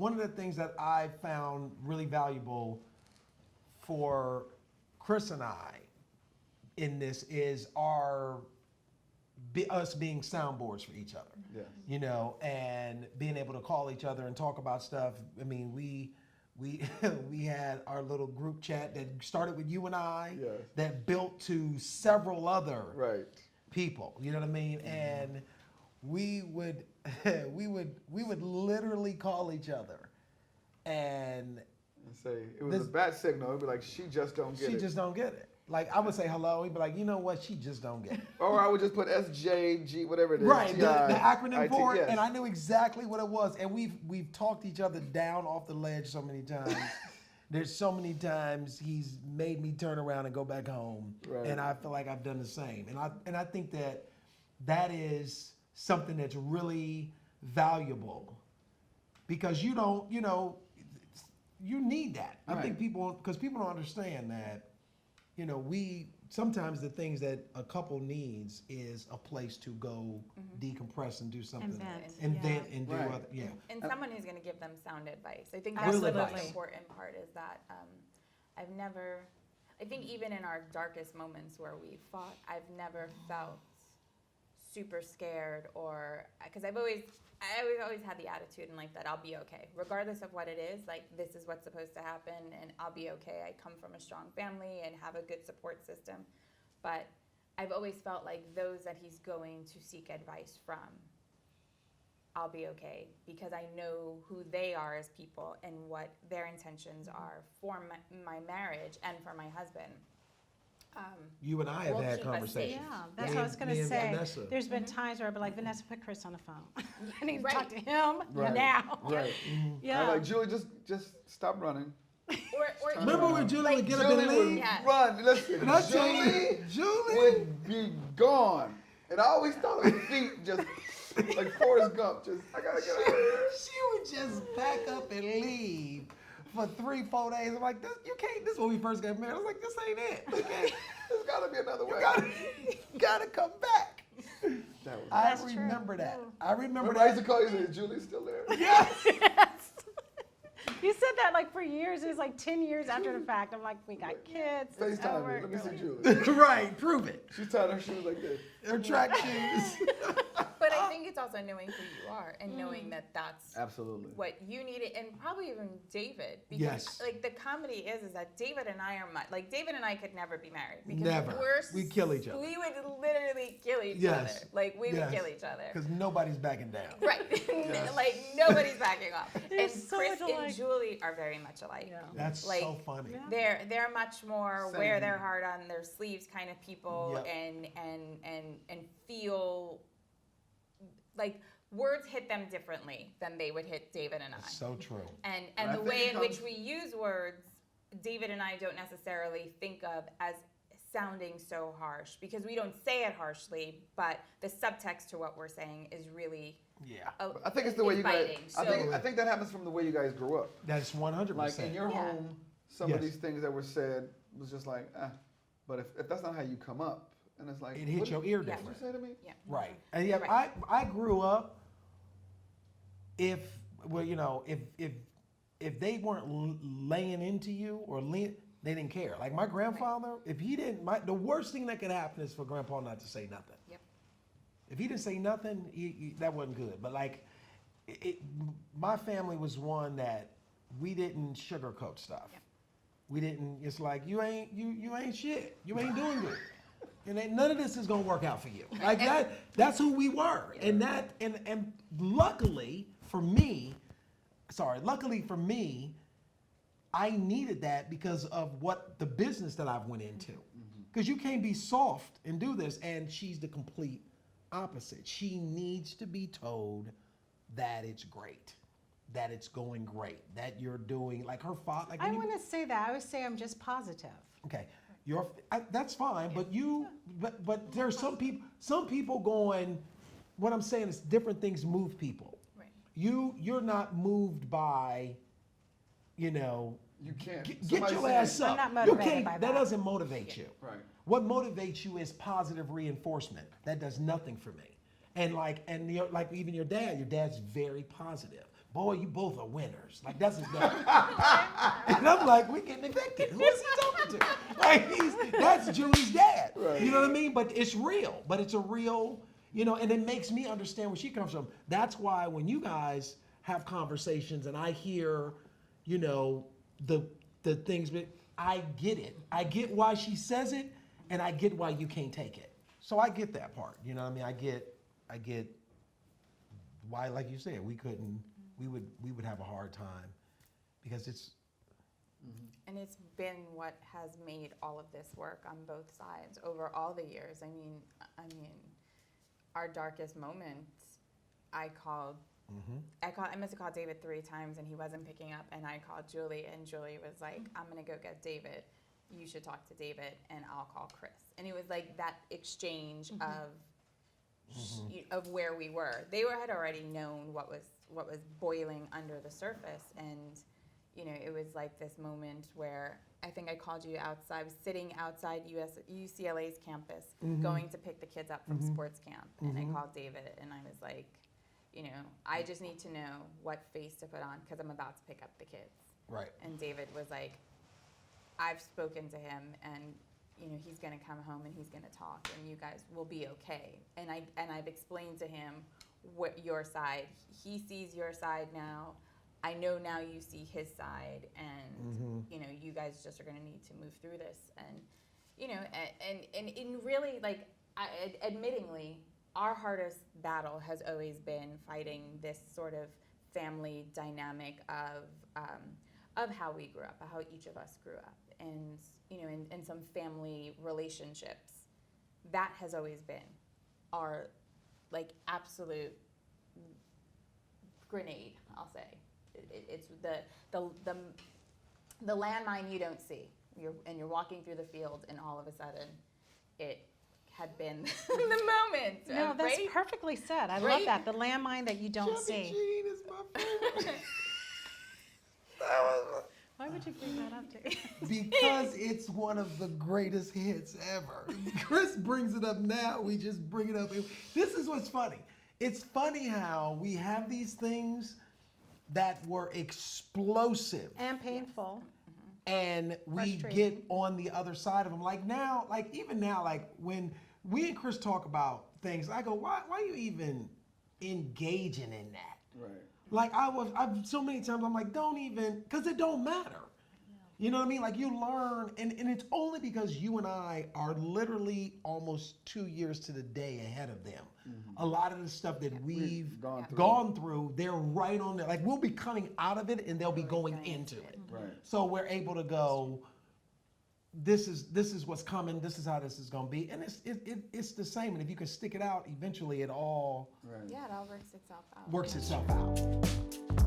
one of the things that I found really valuable for Chris and I in this is us being soundboards for each other. Yes. You know, and being able to call each other and talk about stuff. I mean, we we had our little group chat that started with you and I, Yes. that built to several other Right. people. You know what I mean? And we would we would literally call each other and And say it was a bat signal. It'd be like, she just don't get she it. just don't get it. Like I would say hello, he'd be like, you know what? She just don't get it. Or I would just put SJG, whatever it is. Right, the TI, acronym IT, for it, yes. and I knew exactly what it was. And we've talked each other down off the ledge so many times. There's so many times he's made me turn around and go back home, Right. and I feel like I've done the same. And I think that is something that's really valuable, because you don't, you know, you need that. I think people don't understand that. You know, sometimes the things that a couple needs is a place to go decompress and do something, and vent and do Right. other, And someone who's going to give them sound advice. I think Real that's the most advice. important part, is that I think even in our darkest moments where we fought, I've never felt super scared, or, because I always had the attitude in life that I'll be okay, regardless of what it is. Like, this is what's supposed to happen, and I'll be okay. I come from a strong family and have a good support system, but I've always felt like those that he's going to seek advice from, I'll be okay, because I know who they are as people and what their intentions are for my marriage and for my husband. You and I have Will had keep us conversations. safe. Yeah, that's Me what I was and- going me to and say. Vanessa. There's been times where I'd be like, Vanessa, put Chris on the phone. I need to Right. talk to him Right. now. Right. Yeah. I'm like, Julie, just stop running. Or Remember when Julie would get up Julie and would leave? Yeah. run. Listen, And I tell you, Julie Julie. would be gone. And I always thought her feet just like Forrest Gump. Just, I gotta get out of here. She would just pack up and leave for 3-4 days. I'm like, you can't. This is when we first got married. I was like, this ain't it. You can't. There's gotta be another way. You gotta come back. That was, I That's true. remember that. I remember remember I used that. to call you and say, is Julie still there? Yes. You said that like for years. It was like 10 years after the fact. I'm like, we got kids. it's FaceTime over. me. Let me see You're like, Julie. Right. Prove it. She's tying her shoes like this. Her track shoes. But I think it's also knowing who you are and knowing that that's Absolutely. what you needed, and probably even David, because Yes. like the comedy is that David and I are like David and I could never be married, because Never. We'd kill each other. We would literally kill each Yes. other. Like we Yes. would kill each other. Because nobody's backing down. Right. Like nobody's backing off. They're And so Chris much alike. and Julie are very much alike. Yeah. That's Like, so funny. Yeah. They're much more Same. wear their heart on their sleeves kind of people, Yep. and feel like words hit them differently than they would hit David and I. That's so true. And I the think way it in which comes- we use words, David and I don't necessarily think of as sounding so harsh, because we don't say it harshly, but the subtext to what we're saying is really Yeah. I think it's the way is you guys. biting. I think that happens from the way you guys grew up. That's 100%. Like in your Yeah. home, some of Yes. these things that were said was just like, But if that's not how you come up, and it's like, It hit what your ear Yeah. did you different. say to me? yeah. Right. And yeah, Right. I grew up, if they weren't laying into you or they didn't care. Like my grandfather, if he didn't, the worst thing that could happen is for grandpa not to say nothing. Yep. If he didn't say nothing, that wasn't good. But like, my family was one that we didn't sugarcoat stuff. Yeah. We didn't. It's like you ain't shit. You ain't doing good. And none of this is gonna work out for you. Like that. That's who we were. And luckily for me, I needed that because of what the business that I've went into. Because you can't be soft and do this. And she's the complete opposite. She needs to be told that it's great, that it's going great, that you're doing like her father. Like I want to say that. I always say I'm just positive. okay, that's fine, but there's some people going. What I'm saying is different things move people. Right. You're not moved by, You can't. get somebody your said- ass up. I'm not You motivated can't. by That that. doesn't motivate you. Right. What motivates you is positive reinforcement. That does nothing for me. And even your dad's very positive. boy, you both are winners. Like, that's his dad. And I'm like, we're getting evicted. Who is he talking to? Like, that's Julie's dad. Right. You know what I mean? But it's real. But it's a real, and it makes me understand where she comes from. That's why when you guys have conversations and I hear, the things, but I get it. I get why she says it, and I get why you can't take it. So I get that part. You know what I mean? I get why, like you said, we would have a hard time because it's. And it's been what has made all of this work on both sides over all the years. I mean, our darkest moments, I must have called David 3 times and he wasn't picking up, and I called Julie and Julie was like, I'm gonna go get David. You should talk to David and I'll call Chris. And it was like that exchange of where we were. They had already known what was boiling under the surface, and it was like this moment where I think I called you outside. I was sitting outside UCLA's campus, going to pick the kids up from sports camp, and I called David, and I was like, I just need to know what face to put on because I'm about to pick up the kids. Right. And David was like, I've spoken to him, and he's gonna come home and he's gonna talk, and you guys will be okay. And I've explained to him what your side. He sees your side now. I know now you see his side, and you guys just are gonna need to move through this. And and really, like, admittingly, our hardest battle has always been fighting this sort of family dynamic of how we grew up, how each of us grew up, and in some family relationships. That has always been our absolute grenade, I'll say. It's the landmine you don't see. You're walking through the field, and all of a sudden, it had been the moment. No, that's right? perfectly said. I love Right? that. The landmine that you don't see. Jean is my favorite. Why would you bring that up, Jay? Because it's one of the greatest hits ever. Chris brings it up now. We just bring it up. This is what's funny. It's funny how we have these things that were explosive. And painful. And we Frustrating. get on the other side of them. Like now, even now, when we and Chris talk about things, I go, why are you even engaging in that? Right. Like I've so many times I'm like, don't even, because it don't matter. You know what I mean? Like you learn, and it's only because you and I are literally almost 2 years to the day ahead of them. A lot of the stuff that we've gone through, they're right on there. Like we'll be coming out of it and they'll be going into it. Right. So we're able to go, this is what's coming, this is how this is gonna be. And it's the same. And if you can stick it out, eventually it all Right. Yeah, it all works itself out. works itself out.